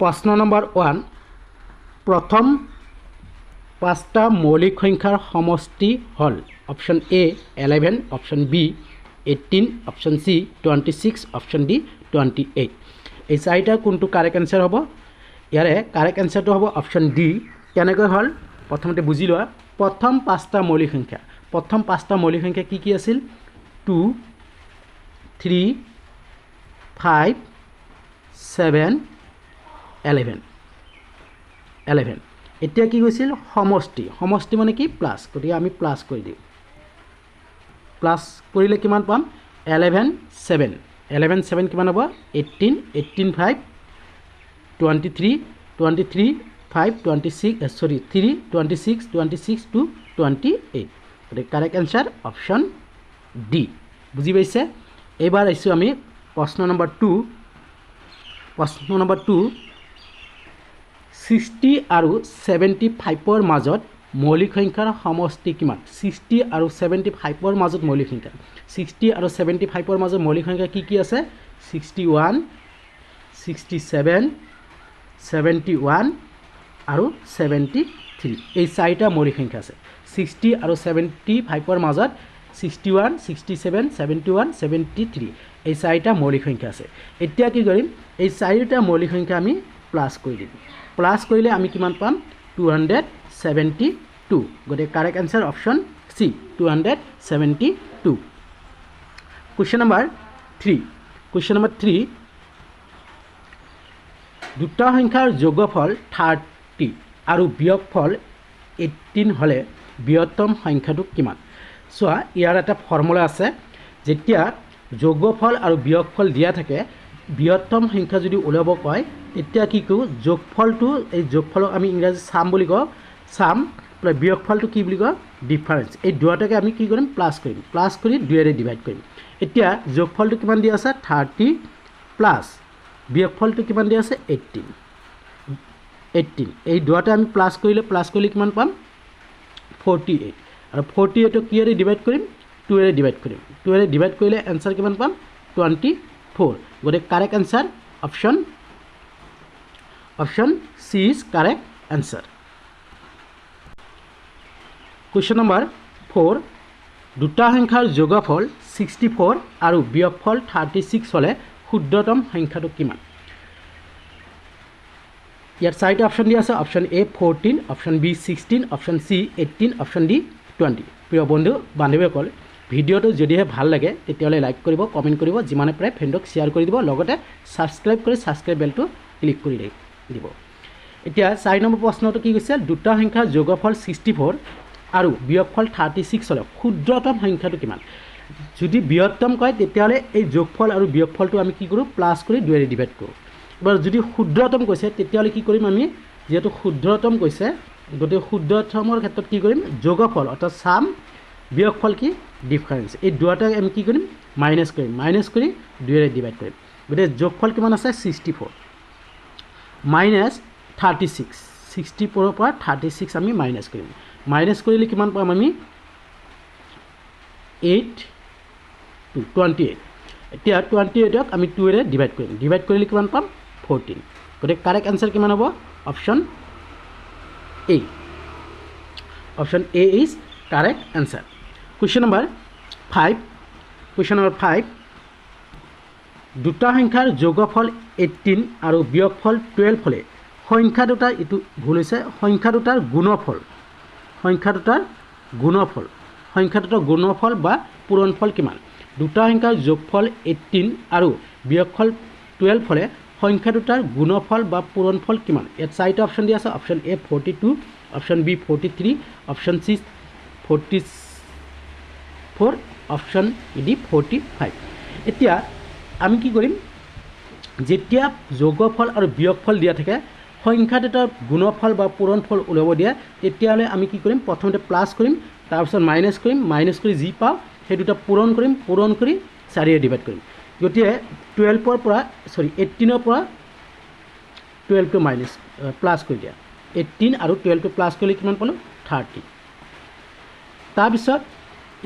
प्रश्न नम्बर 1 प्रथम पाँचटा मौलिक संख्यार समष्टि हल option A 11 option B 18 option C 26 option D 28 এই চাৰিটা কোনটো কাৰেক্ট आंसर হ'ব ইয়াৰে কাৰেক্ট आंसरটো হ'ব অপশন ডি কেনেকৈ হল প্ৰথমতে বুজি লোৱা প্ৰথম পাঁচটা মৌলিক সংখ্যা কি আছিল 2 3 5 7 11 এতিয়া কি কৈছিল সমষ্টি মানে কি প্লাস গতিকে আমি প্লাস কৰি দিম প্লাস কৰিলে কিমান পাম 11 7 কিমান হ'ব 18 5 23 5 26 3 26 to 28 গতিকে কারেক্ট आंसर অপশন ডি বুজি পাইছে এবাৰ আইছো আমি প্ৰশ্ন নম্বৰ 2 60 আৰু 75 মাজত মৌলিক সংখ্যাৰ সমষ্টি কিমান 60 আৰু 75 মাজত মৌলিক সংখ্যা 60 আৰু 75 মাজত মৌলিক সংখ্যা কি আছে 61 67 71 আৰু 73 এই চাৰিটা মৌলিক সংখ্যা আছে 60 আৰু 75 মাজত 61 67 71 73 এই চাৰিটা মৌলিক সংখ্যা আছে এতিয়া কি কৰিম এই চাৰিটা মৌলিক সংখ্যা আমি প্লাস কৰি দিম প্লাস কৰিলে আমি কিমান পাম 272 গতে কাৰেক্ট आंसर অপশন সি 272 क्वेश्चन नंबर 3 দুটা সংখ্যাৰ যোগফল 30 আৰু বিয়োগফল 18 হলে বৃহত্তম সংখ্যাটো কিমান সোয়া ইয়াৰ এটা ফৰ্মুলা আছে যেতিয়া যোগফল আৰু বিয়োগফল দিয়া থাকে বৃহত্তম সংখ্যা যদি উলাব কয় এতিয়া কি কো যোগফলটো এই যোগফলক আমি ইংৰাজী সাম বুলি কওঁ সাম প্লাস বিয়োগফলটো কি বুলি কওঁ ডিফাৰেন্স এই দুটাকে আমি কি কৰিম প্লাস কৰি 2 এৰে ডিভাইড কৰিম এতিয়া যোগফলটো কিমান দিয়া আছে 30 প্লাস বিয়োগফলটো কিমান দিয়া আছে 18 এই দুটা আমি প্লাস কৰিলে কিমান পাম 48 আৰু 48 ক কি এৰে ডিভাইড কৰিম 2 এৰে ডিভাইড কৰিম 2 এৰে ডিভাইড কৰিলে आंसर কিমান পাম 24 গতে correct answer option C is correct answer question number 4 দুটা সংখ্যাৰ যোগফল 64 আৰু বিয়োগফল 36 হলে শুদ্ধতম সংখ্যাটো কিমান ইয়াৰ চাৰিটা অপশন দিয়া আছে option A 14 option B 16 option C 18 option D 20 প্ৰিয় বন্ধু বান্ধৱীসকল ভিডিওটো যদিহে ভাল লাগে তেতিয়ালে লাইক কৰিব কমেন্ট কৰিব যিমানে প্ৰায় ফ্ৰেণ্ডক শেয়াৰ কৰি দিব লগতে সাবস্ক্ৰাইব কৰি সাবস্ক্ৰাইব বেলটো ক্লিক কৰি দিব এতিয়া 4 নম্বৰ প্ৰশ্নটো কি কৈছে দুটা সংখ্যাৰ যোগফল 64 আৰু বিয়োগফল 36 হলে শুদ্ধতম সংখ্যাটো কিমান যদি বৃহত্তম কয় তেতিয়ালে এই যোগফল আৰু বিয়োগফলটো আমি কি কৰো প্লাস কৰি 2 এৰে ডিভাইড কৰো এবাৰ যদি শুদ্ধতম কৈছে তেতিয়ালে কি কৰিম আমি যেহেতু শুদ্ধতম কৈছে গতে শুদ্ধতমৰ ক্ষেত্ৰত কি কৰিম যোগফল অৰ্থাৎ সাম বিয়োগফল কি ডিফাৰেন্স এই দুটা আমি কি কৰিম মাইনাস কৰি 2 এৰে ডিভাইড কৰিম গতে যোগফল কিমান আছে 64 মাইনাস 36 64 ৰ পৰা 36 আমি মাইনাস কৰিম মাইনাস কৰিলে কিমান পাম আমি 8 to 28 এতিয়া 28 ক আমি 2 এৰে ডিভাইড কৰিলে কিমান পাম 14 গতে কারেক্ট आंसर কিমান হ'ব option A is correct answer question number 5 দুটা সংখ্যাৰ যোগফল 18 আৰু বিয়োগফল 12 হলে সংখ্যা দুটাৰ ইটো ভুল হৈছে সংখ্যা দুটাৰ গুণফল বা পূৰণফল কিমান দুটা সংখ্যাৰ যোগফল 18 আৰু বিয়োগফল 12 হলে সংখ্যা দুটাৰ গুণফল বা পূৰণফল কিমান ইয়াত চাৰিটা অপশন দিয়া আছে option A 42 option B 43 option C 44 option D 45 এতিয়া আমি কি কৰিম যেতিয়া যোগফল আৰু বিয়োগফল দিয়া থাকে সংখ্যা দুটাৰ গুণফল বা পূৰণফল উলাব দিয়া তেতিয়ালে আমি কি কৰিম প্ৰথমতে প্লাস কৰিম তাৰ পিছত মাইনাস কৰি যি পাও সেই দুটা পূৰণ কৰি 4 এৰে ডিভাইড কৰিম গতিকে 18 ৰ পৰা 12 টো মাইনাস প্লাস কৰি দিয়া 18 আৰু 12 টো প্লাস কৰিলে কিমান পালো 30 তাৰ পিছত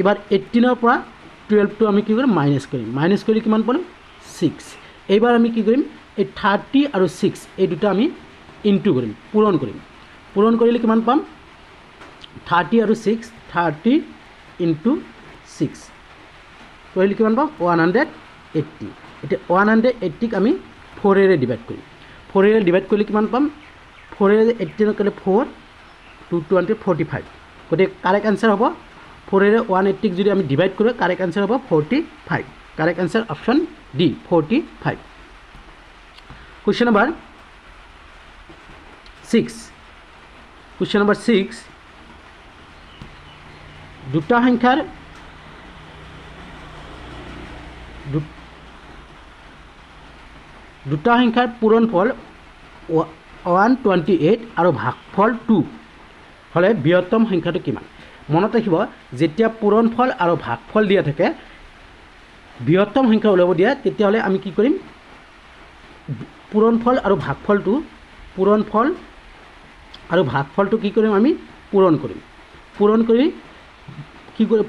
এবাৰ 18 ৰ পৰা 12 টো আমি কি কৰিম মাইনাস কৰিলে কিমান পালো 6 এইবাৰ আমি কি কৰিম এই 30 আৰু 6 এই দুটা আমি ইনটু কৰিম, পূৰণ কৰিম। পূৰণ কৰিলে কিমান পাম? 30 আৰু 6, 30 ইনটু 6 কৰিলে কিমান পাম? 180। এতিয়া 180ক আমি 4ৰে ডিভাইড কৰিম। 4ৰে ডিভাইড কৰিলে কিমান পাম? 4ৰে 18 কৰিলে 4, 220, 45। গতিকে কাৰেক্ট আনচাৰ হ'ব 4ৰে 180ক যদি আমি ডিভাইড কৰোঁ, কাৰেক্ট আনচাৰ হ'ব 45। Correct answer option D, 45। Question number 6। Question number 6, দুটা সংখ্যাৰ পূৰণফল 128 আৰু ভাগফল 2 হ'লে বৃহত্তম সংখ্যাটো কিমান? মনত ৰাখিব, যেতিয়া পূৰণফল আৰু ভাগফল দিয়া থাকে, বৃহত্তম সংখ্যা ওলাব দিয়ে, তেতিয়াহ'লে আমি কি কৰিম? পূৰণফল আৰু ভাগফলটো কি কৰিম? আমি পূৰণ কৰিম।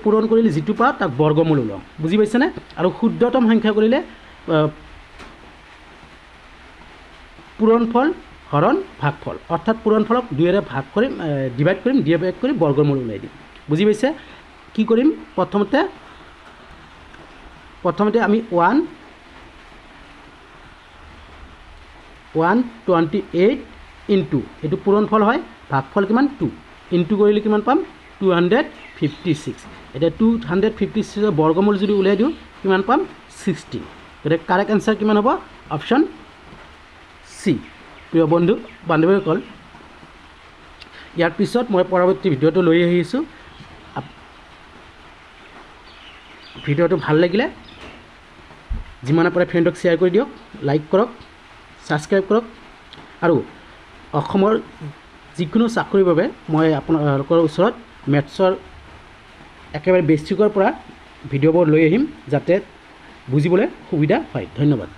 পূৰণ কৰিলে যিটো পাওঁ তাক বৰ্গমূল ওলাম। বুজি পাইছেনে? আৰু শুদ্ধতম সংখ্যা কৰিলে পূৰণফল হৰণ ভাগফল, অৰ্থাৎ পূৰণফলক 2ৰে ভাগ কৰিম, ডিভাইড কৰিম, ডিভাইড কৰি বৰ্গমূল ওলাই দিম। বুজি পাইছে? কি কৰিম? প্ৰথমতে আমি 128 ইনটু, এইটো পূৰণফল হয়, ভাগফল কিমান? 2 ইনটু কৰিলে কিমান পাম? 256। এতিয়া 256ৰ বৰ্গমূল যদি উলিয়াই দিওঁ কিমান পাম? 16। গতিকে কাৰেক্ট আনচাৰ কিমান হ'ব? Option C. প্ৰিয় বন্ধু বান্ধৱীসকল, ইয়াৰ পিছত মই পৰৱৰ্তী ভিডিঅ'টো লৈ আহিছোঁ। ভিডিঅ'টো ভাল লাগিলে যিমানে পাৰে ফ্ৰেণ্ডক শ্বেয়াৰ কৰি দিয়ক, লাইক কৰক, ছাবস্ক্ৰাইব কৰক। আৰু অসমৰ যিকোনো চাকৰিৰ বাবে মই আপোনালোকৰ ওচৰত মেথছৰ একেবাৰে বেছিকৰ পৰা ভিডিঅ'বোৰ লৈ আহিম, যাতে বুজিবলৈ সুবিধা হয়। ধন্যবাদ।